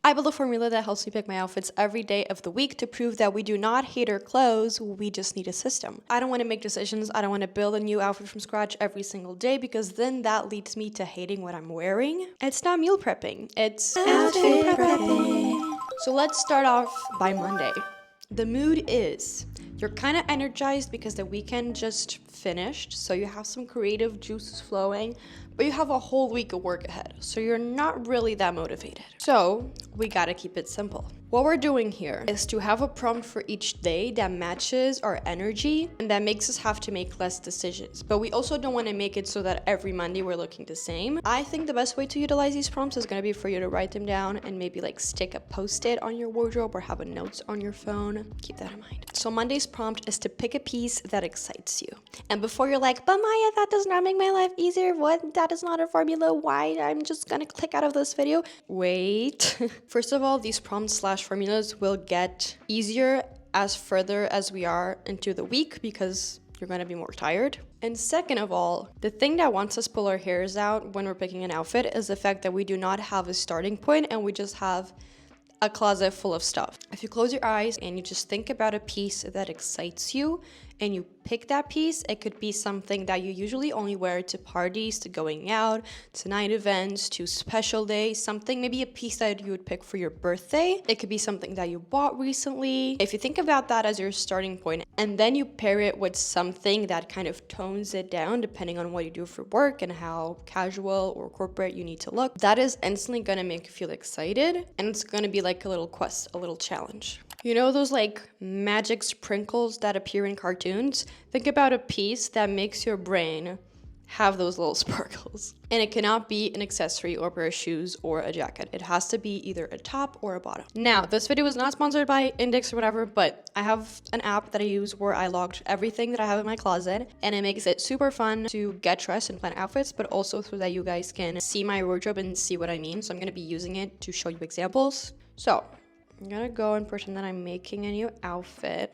I build a formula that helps me pick my outfits every day of the week to prove that we do not hate our clothes, we just need a system. I don't want to make decisions, I don't want to build a new outfit from scratch every single day because then that leads me to hating what I'm wearing. It's not meal prepping, it's outfit prepping. So let's start off by Monday. The mood is you're kind of energized because the weekend just finished, so you have some creative juices flowing, but you have a whole week of work ahead, so you're not really that motivated. So we gotta keep it simple. What we're doing here is to have a prompt for each day that matches our energy and that makes us have to make less decisions. But we also don't want to make it so that every Monday we're looking the same. I think the best way to utilize these prompts is going to be for you to write them down and maybe like stick a post-it on your wardrobe or have a notes on your phone. Keep that in mind. So Monday's prompt is to pick a piece that excites you. And before you're like, but Maya, that does not make my life easier. What? That is not a formula. Why? I'm just going to click out of this video. Wait. First of all, these prompts / formulas will get easier as further as we are into the week because you're going to be more tired. And second of all, the thing that wants us pull our hairs out when we're picking an outfit is the fact that we do not have a starting point and we just have a closet full of stuff. If you close your eyes and you just think about a piece that excites you and you pick that piece, it could be something that you usually only wear to parties, to going out, to night events, to special days, something, maybe a piece that you would pick for your birthday. It could be something that you bought recently. If you think about that as your starting point and then you pair it with something that kind of tones it down depending on what you do for work and how casual or corporate you need to look, that is instantly gonna make you feel excited and it's gonna be like a little quest, a little challenge. You know those like magic sprinkles that appear in cartoons? Think about a piece that makes your brain have those little sparkles. And it cannot be an accessory or a pair of shoes or a jacket. It has to be either a top or a bottom. Now, this video is not sponsored by Index or whatever, but I have an app that I use where I logged everything that I have in my closet, and it makes it super fun to get dressed and plan outfits, but also so that you guys can see my wardrobe and see what I mean. So I'm gonna be using it to show you examples. So I'm gonna go and pretend that I'm making a new outfit.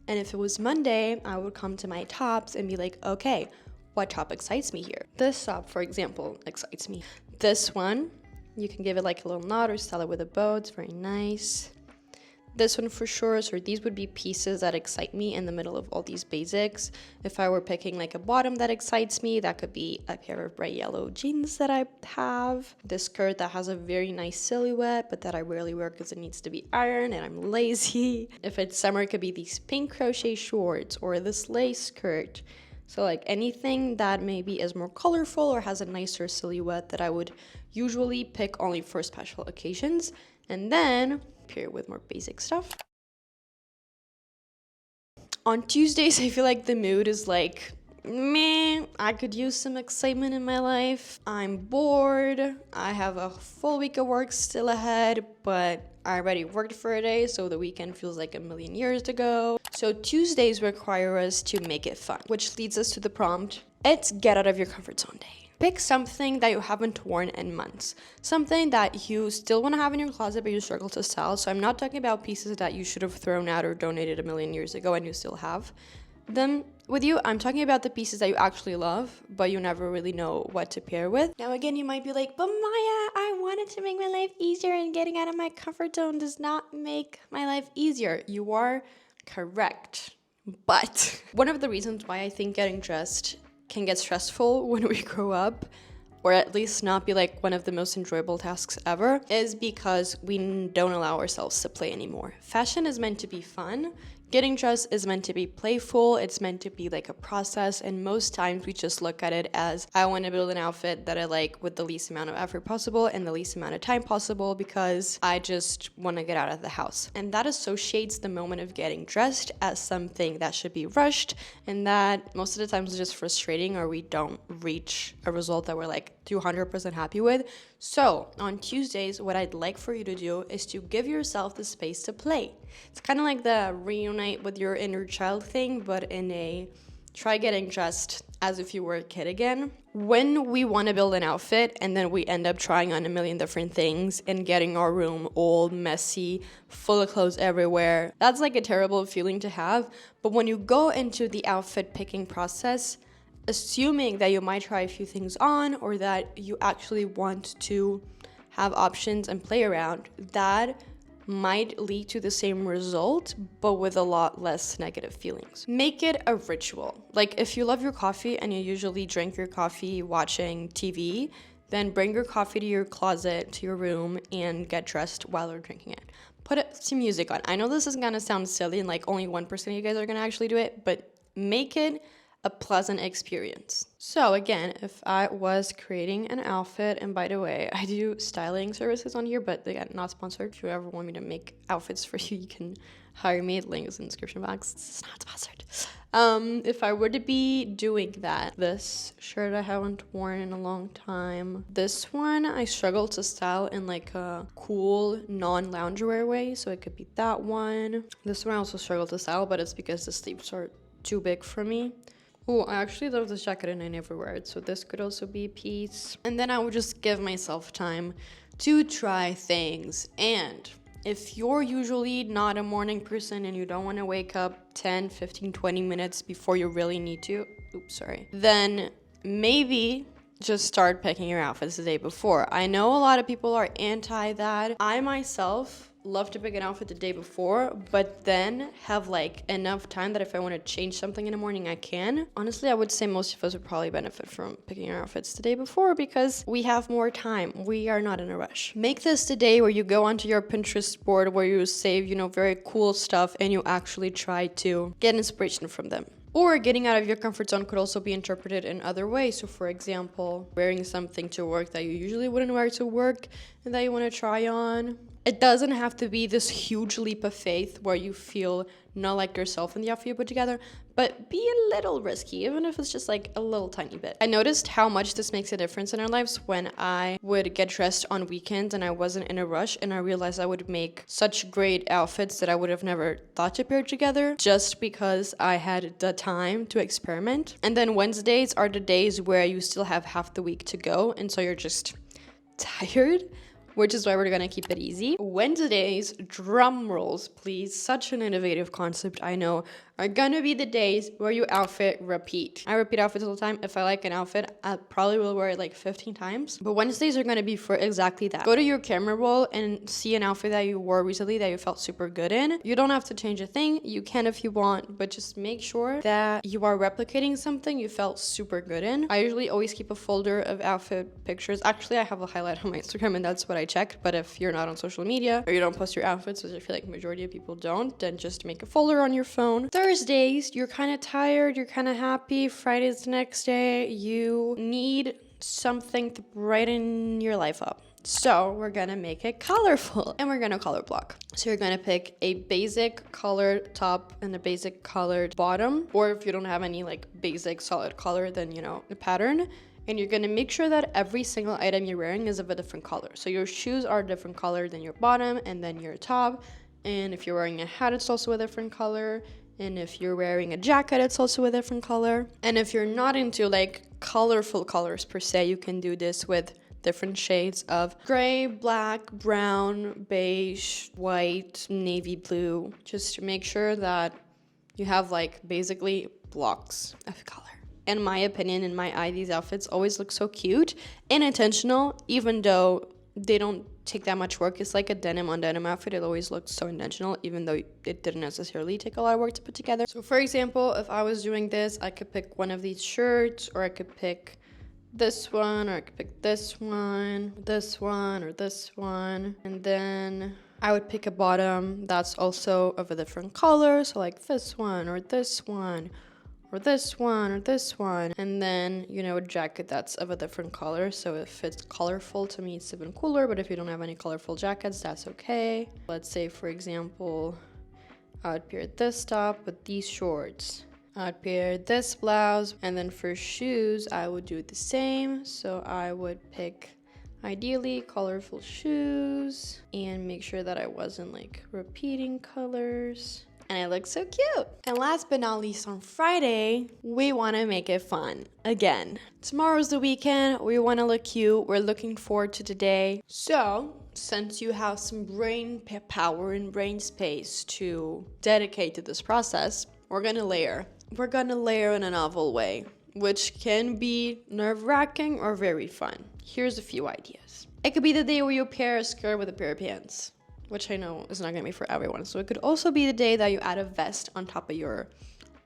And if it was Monday, I would come to my tops and be like, okay, what top excites me here? This top, for example, excites me. This one, you can give it like a little knot or style it with a bow. It's very nice. This one for sure. So these would be pieces that excite me in the middle of all these basics. If I were picking like a bottom that excites me, that could be a pair of bright yellow jeans that I have. This skirt that has a very nice silhouette, but that I rarely wear because it needs to be ironed and I'm lazy. If it's summer, it could be these pink crochet shorts or this lace skirt. So like anything that maybe is more colorful or has a nicer silhouette that I would usually pick only for special occasions. And then pair with more basic stuff. On Tuesdays, I feel like the mood is like, meh, I could use some excitement in my life. I'm bored. I have a full week of work still ahead, but I already worked for a day, so the weekend feels like a million years ago. So Tuesdays require us to make it fun, which leads us to the prompt. It's get out of your comfort zone day. Pick something that you haven't worn in months. Something that you still want to have in your closet but you struggle to style. So I'm not talking about pieces that you should have thrown out or donated a million years ago and you still have them with you. I'm talking about the pieces that you actually love but you never really know what to pair with. Now again, you might be like, but Maya, I wanted to make my life easier and getting out of my comfort zone does not make my life easier. You are correct. But one of the reasons why I think getting dressed can get stressful when we grow up, or at least not be like one of the most enjoyable tasks ever, is because we don't allow ourselves to play anymore. Fashion is meant to be fun. Getting dressed is meant to be playful. It's meant to be like a process, and most times we just look at it as, I want to build an outfit that I like with the least amount of effort possible and the least amount of time possible because I just want to get out of the house. And that associates the moment of getting dressed as something that should be rushed, and that most of the times is just frustrating, or we don't reach a result that we're like 200% happy with. So on Tuesdays, what I'd like for you to do is to give yourself the space to play. It's kind of like the reunite with your inner child thing, but in a try getting dressed as if you were a kid again. When we want to build an outfit and then we end up trying on a million different things and getting our room all messy, full of clothes everywhere, that's like a terrible feeling to have. But when you go into the outfit picking process, assuming that you might try a few things on or that you actually want to have options and play around, that might lead to the same result, but with a lot less negative feelings. Make it a ritual. Like if you love your coffee and you usually drink your coffee watching TV, then bring your coffee to your closet, to your room, and get dressed while you're drinking it. Put some music on. I know this is gonna sound silly and like only 1% of you guys are gonna actually do it, but make it a pleasant experience. So again, if I was creating an outfit, and by the way, I do styling services on here, but again, not sponsored. If you ever want me to make outfits for you, you can hire me. Links in the description box. It's not sponsored. If I were to be doing that, this shirt I haven't worn in a long time. This one I struggle to style in like a cool non-loungewear way, so it could be that one. This one I also struggle to style, but it's because the sleeves are too big for me. Oh, I actually love this jacket and I never wear it, so this could also be a piece. And then I would just give myself time to try things. And if you're usually not a morning person and you don't want to wake up 10, 15, 20 minutes before you really need to, then maybe just start picking your outfits the day before. I know a lot of people are anti that. I myself love to pick an outfit the day before, but then have like enough time that if I want to change something in the morning, I can. Honestly, I would say most of us would probably benefit from picking our outfits the day before because we have more time. We are not in a rush. Make this the day where you go onto your Pinterest board where you save, very cool stuff and you actually try to get inspiration from them. Or getting out of your comfort zone could also be interpreted in other ways. So for example, wearing something to work that you usually wouldn't wear to work and that you want to try on. It doesn't have to be this huge leap of faith where you feel not like yourself in the outfit you put together, but be a little risky, even if it's just like a little tiny bit. I noticed how much this makes a difference in our lives when I would get dressed on weekends and I wasn't in a rush, and I realized I would make such great outfits that I would have never thought to pair together just because I had the time to experiment. And then Wednesdays are the days where you still have half the week to go, and so you're just tired, which is why we're gonna keep it easy. Wednesdays, drum rolls please, such an innovative concept, I know, are gonna be the days where you outfit repeat. I repeat outfits all the time. If I like an outfit, I probably will wear it like 15 times. But Wednesdays are gonna be for exactly that. Go to your camera roll and see an outfit that you wore recently that you felt super good in. You don't have to change a thing. You can if you want, but just make sure that you are replicating something you felt super good in. I usually always keep a folder of outfit pictures. Actually, I have a highlight on my Instagram and that's what I checked. But if you're not on social media or you don't post your outfits, which I feel like majority of people don't, then just make a folder on your phone. Thursdays, you're kind of tired, you're kind of happy. Friday's the next day. You need something to brighten your life up. So we're gonna make it colorful and we're gonna color block. So you're gonna pick a basic colored top and a basic colored bottom, or if you don't have any like basic solid color, then a pattern. And you're gonna make sure that every single item you're wearing is of a different color. So your shoes are a different color than your bottom and then your top. And if you're wearing a hat, it's also a different color. And if you're wearing a jacket, it's also a different color. And if you're not into like colorful colors per se, you can do this with different shades of gray, black, brown, beige, white, navy blue, just to make sure that you have like basically blocks of color. In my opinion, in my eye, these outfits always look so cute and intentional, even though they don't take that much work. It's like a denim on denim outfit. It always looks so intentional, even though it didn't necessarily take a lot of work to put together. So for example, if I was doing this, I could pick one of these shirts, or I could pick this one, or I could pick this one, or this one. And then I would pick a bottom that's also of a different color. So like this one, or this one, or this one, or this one. And then, a jacket that's of a different color. So if it's colorful, to me, it's even cooler. But if you don't have any colorful jackets, that's okay. Let's say, for example, I would pair this top with these shorts. I'd pair this blouse. And then for shoes, I would do the same. So I would pick, ideally, colorful shoes. And make sure that I wasn't, repeating colors. And it looks so cute. And last but not least, on Friday, we want to make it fun. Again, tomorrow's the weekend. We want to look cute. We're looking forward to today. So, since you have some brain power and brain space to dedicate to this process, we're going to layer. We're going to layer in a novel way, which can be nerve-wracking or very fun. Here's a few ideas. It could be the day where you pair a skirt with a pair of pants, which I know is not gonna be for everyone. So it could also be the day that you add a vest on top of your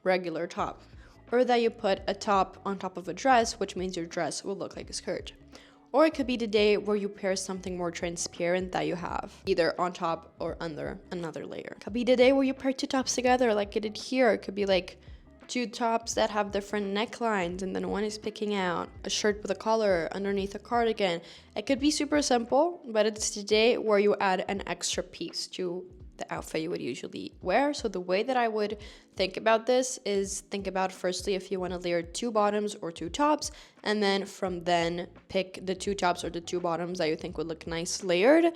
regular top, or that you put a top on top of a dress, which means your dress will look like a skirt. Or it could be the day where you pair something more transparent that you have, either on top or under another layer. It could be the day where you pair two tops together like I did here. It could be like two tops that have different necklines, and then one is picking out a shirt with a collar underneath a cardigan. It could be super simple, but it's the day where you add an extra piece to the outfit you would usually wear. So the way that I would think about this is think about firstly if you want to layer two bottoms or two tops, and then from then pick the two tops or the two bottoms that you think would look nice layered,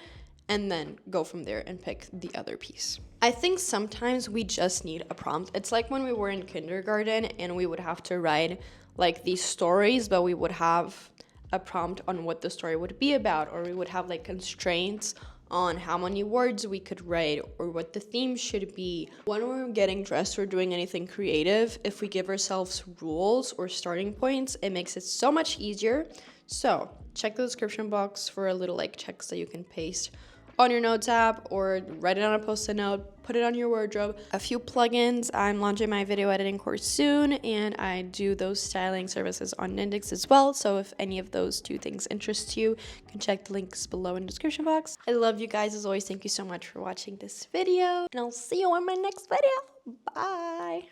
and then go from there and pick the other piece. I think sometimes we just need a prompt. It's like when we were in kindergarten and we would have to write like these stories, but we would have a prompt on what the story would be about, or we would have like constraints on how many words we could write or what the theme should be. When we're getting dressed or doing anything creative, if we give ourselves rules or starting points, it makes it so much easier. So check the description box for a little like checks that you can paste on your notes app or write it on a post-it note, put it on your wardrobe. A few plugins. I'm launching my video editing course soon, and I do those styling services on Nindex as well. So if any of those two things interest you, you can check the links below in the description box. I love you guys as always. Thank you so much for watching this video, and I'll see you on my next video. Bye.